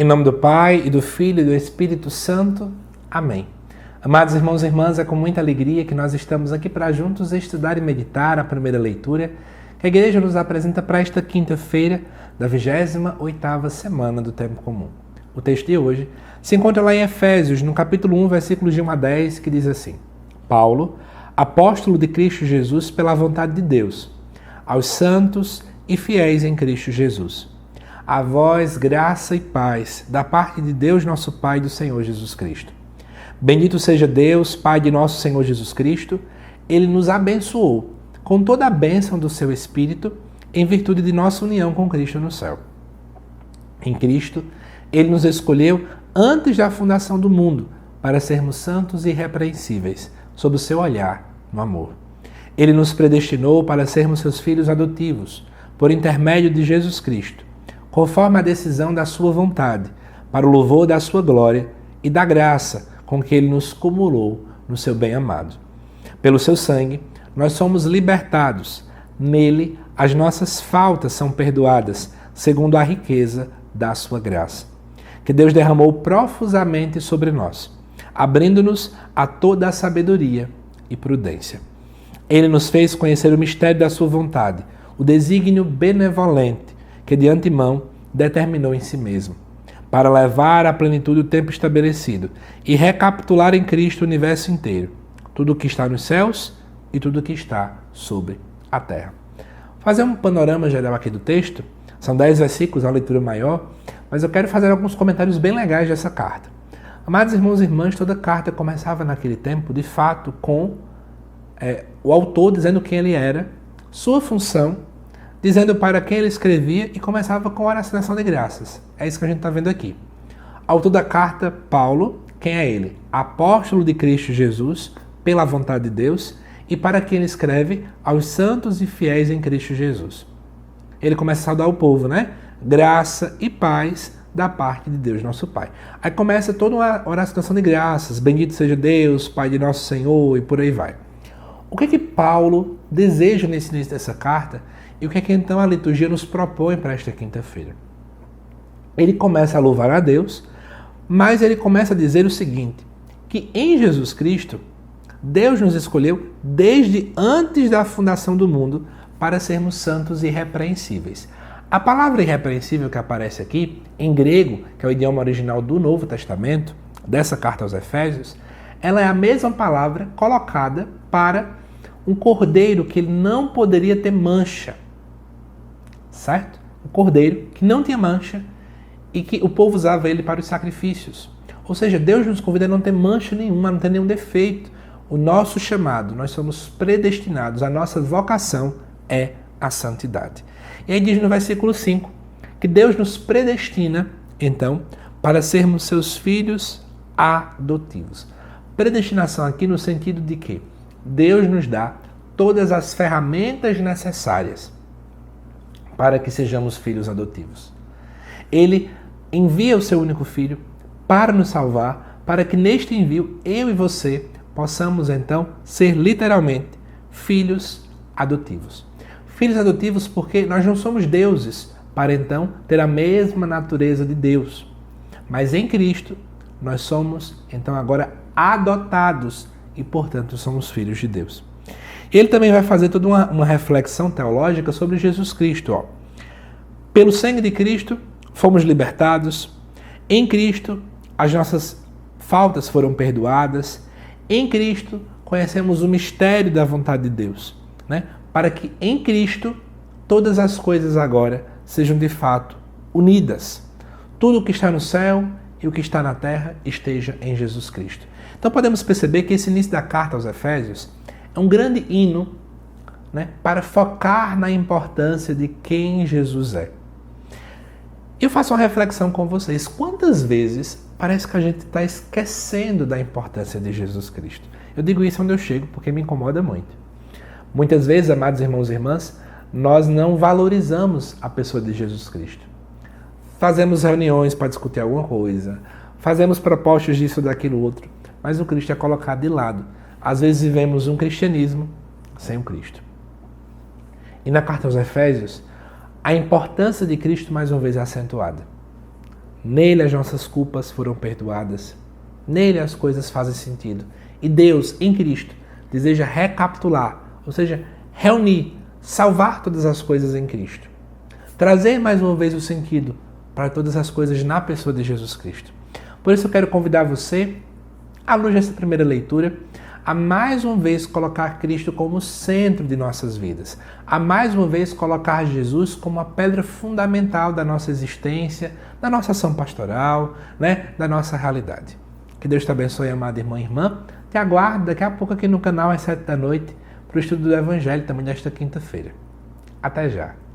Em nome do Pai, e do Filho e do Espírito Santo. Amém. Amados irmãos e irmãs, é com muita alegria que nós estamos aqui para juntos estudar e meditar a primeira leitura que a Igreja nos apresenta para esta quinta-feira da 28ª semana do Tempo Comum. O texto de hoje se encontra lá em Efésios, no capítulo 1, versículos de 1 a 10, que diz assim: Paulo, apóstolo de Cristo Jesus pela vontade de Deus, aos santos e fiéis em Cristo Jesus. A vós graça e paz da parte de Deus nosso Pai e do Senhor Jesus Cristo. Bendito seja Deus, Pai de nosso Senhor Jesus Cristo. Ele nos abençoou com toda a bênção do seu Espírito em virtude de nossa união com Cristo no céu. Em Cristo, Ele nos escolheu antes da fundação do mundo para sermos santos e irrepreensíveis sob o seu olhar no amor. Ele nos predestinou para sermos seus filhos adotivos por intermédio de Jesus Cristo, conforme a decisão da sua vontade, para o louvor da sua glória e da graça com que Ele nos cumulou no seu bem-amado. Pelo seu sangue, nós somos libertados. Nele, as nossas faltas são perdoadas, segundo a riqueza da sua graça, que Deus derramou profusamente sobre nós, abrindo-nos a toda a sabedoria e prudência. Ele nos fez conhecer o mistério da sua vontade, o desígnio benevolente que de antemão determinou em si mesmo, para levar à plenitude o tempo estabelecido e recapitular em Cristo o universo inteiro, tudo o que está nos céus e tudo o que está sobre a terra. Fazer um panorama geral aqui do texto, são 10 versículos, a leitura maior, mas eu quero fazer alguns comentários bem legais dessa carta. Amados irmãos e irmãs, toda carta começava naquele tempo, de fato, com o autor dizendo quem ele era, sua função, dizendo para quem ele escrevia e começava com a oração de graças. É isso que a gente está vendo aqui. Autor da carta, Paulo, quem é ele? Apóstolo de Cristo Jesus, pela vontade de Deus, e para quem ele escreve, aos santos e fiéis em Cristo Jesus. Ele começa a saudar o povo, né? Graça e paz da parte de Deus, nosso Pai. Aí começa toda uma oração de graças, bendito seja Deus, Pai de nosso Senhor, e por aí vai. O que Paulo deseja nesse início dessa carta? E o que então a liturgia nos propõe para esta quinta-feira? Ele começa a louvar a Deus, mas ele começa a dizer o seguinte, que em Jesus Cristo, Deus nos escolheu desde antes da fundação do mundo para sermos santos e irrepreensíveis. A palavra irrepreensível que aparece aqui, em grego, que é o idioma original do Novo Testamento, dessa carta aos Efésios, ela é a mesma palavra colocada para um cordeiro que ele não poderia ter mancha. Certo? Um cordeiro que não tinha mancha e que o povo usava ele para os sacrifícios. Ou seja, Deus nos convida a não ter mancha nenhuma, não ter nenhum defeito. O nosso chamado, nós somos predestinados, a nossa vocação é a santidade. E aí diz no versículo 5 que Deus nos predestina, então, para sermos seus filhos adotivos. Predestinação aqui no sentido de que Deus nos dá todas as ferramentas necessárias para que sejamos filhos adotivos. Ele envia o seu único filho para nos salvar, para que neste envio eu e você possamos então ser literalmente filhos adotivos. Filhos adotivos porque nós não somos deuses para então ter a mesma natureza de Deus. Mas em Cristo nós somos então agora adotados e portanto somos filhos de Deus. Ele também vai fazer toda uma reflexão teológica sobre Jesus Cristo. Pelo sangue de Cristo, fomos libertados. Em Cristo, as nossas faltas foram perdoadas. Em Cristo, conhecemos o mistério da vontade de Deus, né? Para que em Cristo, todas as coisas agora sejam de fato unidas. Tudo o que está no céu e o que está na terra esteja em Jesus Cristo. Então podemos perceber que esse início da carta aos Efésios é um grande hino, né, para focar na importância de quem Jesus é. Eu faço uma reflexão com vocês. Quantas vezes parece que a gente está esquecendo da importância de Jesus Cristo? Eu digo isso onde eu chego porque me incomoda muito. Muitas vezes, amados irmãos e irmãs, nós não valorizamos a pessoa de Jesus Cristo. Fazemos reuniões para discutir alguma coisa, fazemos propostas disso, daquilo, outro, mas o Cristo é colocado de lado. Às vezes vivemos um cristianismo sem o Cristo. E na carta aos Efésios, a importância de Cristo mais uma vez é acentuada. Nele as nossas culpas foram perdoadas. Nele as coisas fazem sentido. E Deus, em Cristo, deseja recapitular, ou seja, reunir, salvar todas as coisas em Cristo. Trazer mais uma vez o sentido para todas as coisas na pessoa de Jesus Cristo. Por isso eu quero convidar você, à luz dessa primeira leitura, a mais uma vez colocar Cristo como centro de nossas vidas. A mais uma vez colocar Jesus como a pedra fundamental da nossa existência, da nossa ação pastoral, da nossa realidade. Que Deus te abençoe, amada irmã e irmã. Te aguardo daqui a pouco aqui no canal às 7 da noite para o estudo do Evangelho, também nesta quinta-feira. Até já!